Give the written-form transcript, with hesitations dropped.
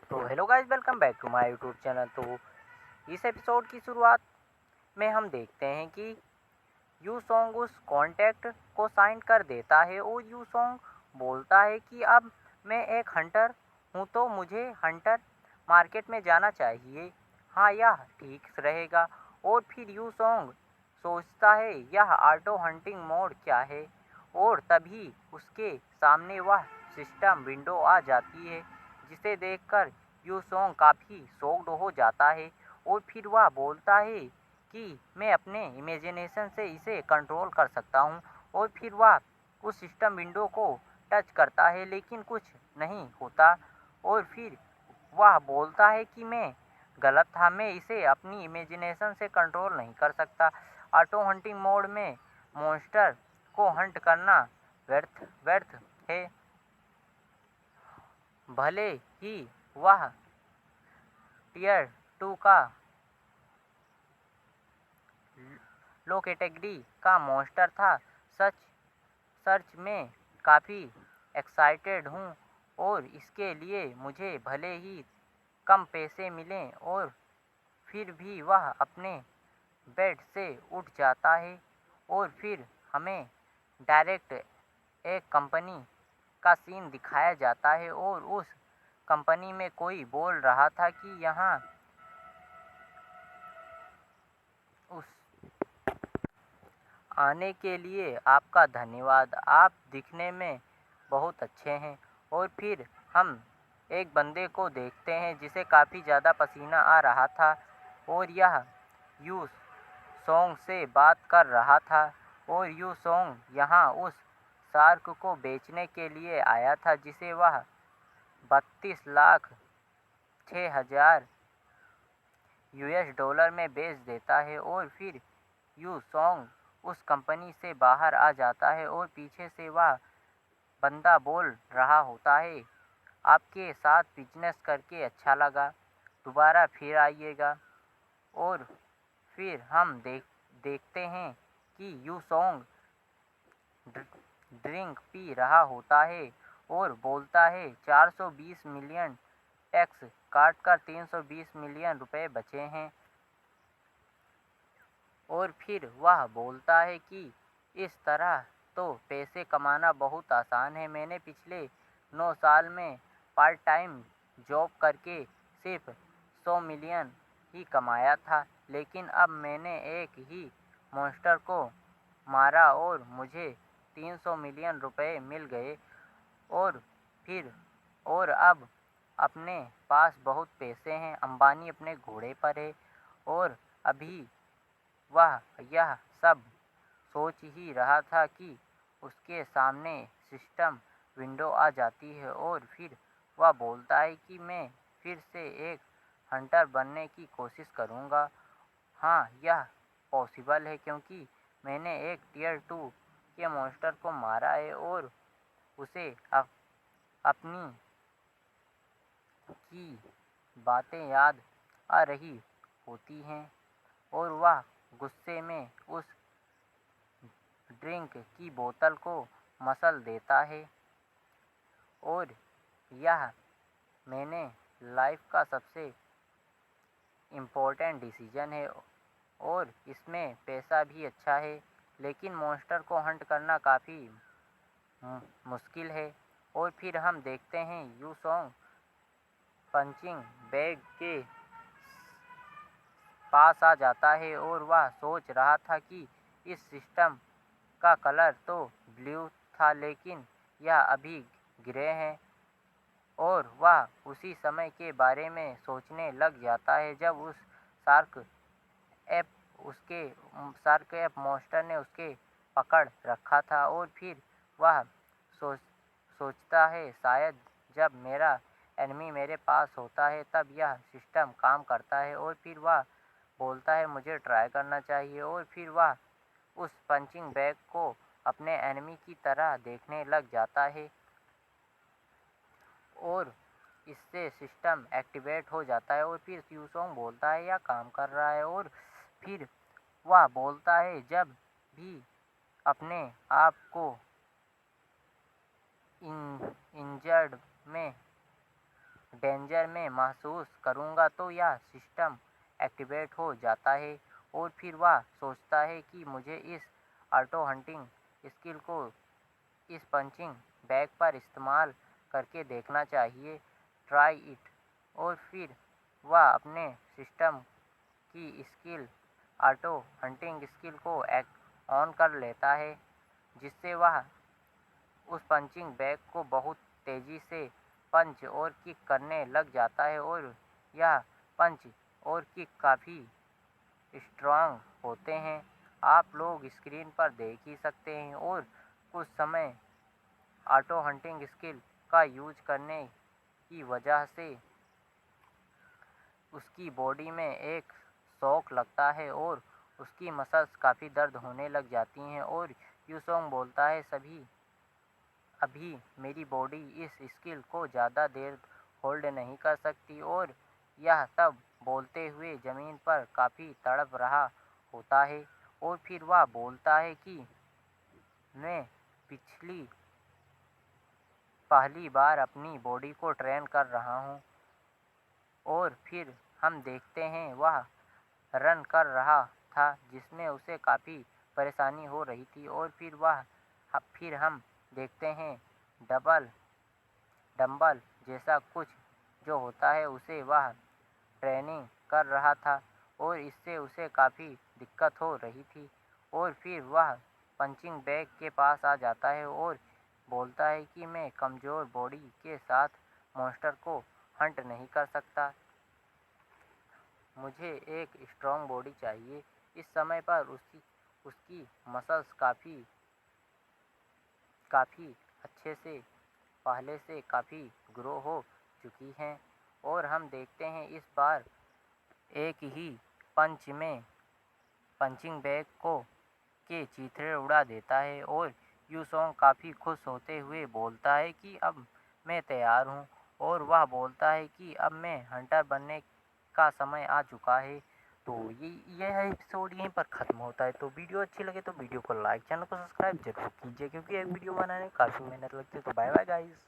तो hello guys, welcome back to my YouTube channel. तो इस एपिसोड की शुरुआत में हम देखते हैं कि यू सॉन्ग उस कॉन्टैक्ट को साइन कर देता है और यू सॉन्ग बोलता है कि अब मैं एक हंटर हूँ, तो मुझे हंटर मार्केट में जाना चाहिए। हाँ, यह ठीक रहेगा। और फिर यू सॉन्ग सोचता है यह ऑटो हंटिंग मोड क्या है, और तभी उसके सामने वह सिस्टम विंडो आ जाती है, जिसे देखकर यू सॉन्ग काफ़ी शॉक्ड हो जाता है। और फिर वह बोलता है कि मैं अपने इमेजिनेशन से इसे कंट्रोल कर सकता हूँ। और फिर वह उस सिस्टम विंडो को टच करता है, लेकिन कुछ नहीं होता। और फिर वह बोलता है कि मैं गलत था, मैं इसे अपनी इमेजिनेशन से कंट्रोल नहीं कर सकता। ऑटो हंटिंग मोड में मॉन्स्टर को हंट करना व्यर्थ व्यर्थ है, भले ही वह टियर 2 का लो कैटेगरी का मॉन्स्टर था। सच सर्च में काफ़ी एक्साइटेड हूँ, और इसके लिए मुझे भले ही कम पैसे मिलें। और फिर भी वह अपने बेड से उठ जाता है, और फिर हमें डायरेक्ट एक कंपनी का सीन दिखाया जाता है। और उस कंपनी में कोई बोल रहा था कि यहाँ उस आने के लिए आपका धन्यवाद, आप दिखने में बहुत अच्छे हैं। और फिर हम एक बंदे को देखते हैं जिसे काफ़ी ज़्यादा पसीना आ रहा था, और यह यू सॉन्ग से बात कर रहा था। और यू सॉन्ग यहाँ उस शार्क को बेचने के लिए आया था, जिसे वह 32 लाख 6 हजार US डॉलर में बेच देता है। और फिर यू सॉन्ग उस कंपनी से बाहर आ जाता है, और पीछे से वह बंदा बोल रहा होता है, आपके साथ बिजनेस करके अच्छा लगा, दोबारा फिर आइएगा। और फिर हम देखते हैं कि यू सॉन्ग ड्रिंक पी रहा होता है, और बोलता है 420 मिलियन टैक्स काट कर 320 मिलियन रुपए बचे हैं। और फिर वह बोलता है कि इस तरह तो पैसे कमाना बहुत आसान है, मैंने पिछले 9 साल में पार्ट टाइम जॉब करके सिर्फ 100 मिलियन ही कमाया था, लेकिन अब मैंने एक ही मॉन्स्टर को मारा और मुझे 300 मिलियन रुपए मिल गए। और फिर और अब अपने पास बहुत पैसे हैं, अंबानी अपने घोड़े पर है। और अभी वह यह सब सोच ही रहा था कि उसके सामने सिस्टम विंडो आ जाती है, और फिर वह बोलता है कि मैं फिर से एक हंटर बनने की कोशिश करूँगा। हाँ, यह पॉसिबल है, क्योंकि मैंने एक टियर 2 के मॉन्स्टर को मारा है, और उसे अपनी की बातें याद आ रही होती हैं, और वह गुस्से में उस ड्रिंक की बोतल को मसल देता है। और यह मैंने लाइफ का सबसे इम्पोर्टेंट डिसीजन है, और इसमें पैसा भी अच्छा है, लेकिन मॉन्स्टर को हंट करना काफ़ी मुश्किल है। और फिर हम देखते हैं यू सॉन्ग पंचिंग बैग के पास आ जाता है, और वह सोच रहा था कि इस सिस्टम का कलर तो ब्लू था, लेकिन यह अभी ग्रे है। और वह उसी समय के बारे में सोचने लग जाता है जब उस शार्क ऐप उसके शार्क ऐप मॉन्स्टर ने उसके पकड़ रखा था। और फिर वह सोच सोचता है शायद जब मेरा एनिमी मेरे पास होता है तब यह सिस्टम काम करता है। और फिर वह बोलता है मुझे ट्राई करना चाहिए। और फिर वह उस पंचिंग बैग को अपने एनिमी की तरह देखने लग जाता है, और इससे सिस्टम एक्टिवेट हो जाता है। और फिर यूसोंग बोलता है यह काम कर रहा है। और फिर वह बोलता है जब भी अपने आप को इंजर्ड में डेंजर में महसूस करूँगा तो यह सिस्टम एक्टिवेट हो जाता है और फिर वह सोचता है कि मुझे इस ऑटो हंटिंग स्किल को इस पंचिंग बैग पर इस्तेमाल करके देखना चाहिए। Try it. और फिर वह अपने सिस्टम की स्किल ऑटो हंटिंग स्किल को ऑन कर लेता है, जिससे वह उस पंचिंग बैग को बहुत तेज़ी से पंच और किक करने लग जाता है और यह पंच और किक काफ़ी स्ट्रांग होते हैं। आप लोग स्क्रीन पर देख ही सकते हैं। और कुछ समय ऑटो हंटिंग स्किल का यूज करने की वजह से उसकी बॉडी में एक शॉक लगता है और उसकी मसल्स काफ़ी दर्द होने लग जाती हैं और यूसोंग बोलता है अभी मेरी बॉडी इस स्किल को ज़्यादा देर होल्ड नहीं कर सकती। और यह सब बोलते हुए ज़मीन पर काफ़ी तड़प रहा होता है और फिर वह बोलता है कि मैं पहली बार अपनी बॉडी को ट्रेन कर रहा हूँ। और फिर हम देखते हैं वह रन कर रहा था, जिसमें उसे काफ़ी परेशानी हो रही थी। और फिर हम देखते हैं डंबल जैसा कुछ जो होता है उसे वह ट्रेनिंग कर रहा था और इससे उसे काफ़ी दिक्कत हो रही थी। और फिर वह पंचिंग बैग के पास आ जाता है और बोलता है कि मैं कमज़ोर बॉडी के साथ मॉन्स्टर को हंट नहीं कर सकता, मुझे एक स्ट्रॉन्ग बॉडी चाहिए। इस समय पर उसकी मसल्स काफ़ी अच्छे से पहले से काफ़ी ग्रो हो चुकी हैं। और हम देखते हैं इस बार एक ही पंच में पंचिंग बैग को के चीथड़े उड़ा देता है और यूसोंग काफ़ी खुश होते हुए बोलता है कि अब मैं तैयार हूँ। और वह बोलता है कि अब मैं हंटर बनने का समय आ चुका है। तो यह एपिसोड यहीं पर ख़त्म होता है। तो वीडियो अच्छी लगे तो वीडियो को लाइक, चैनल को सब्सक्राइब जरूर कीजिए, क्योंकि एक वीडियो बनाने में काफ़ी मेहनत लगती है। तो बाय बाय गाइस।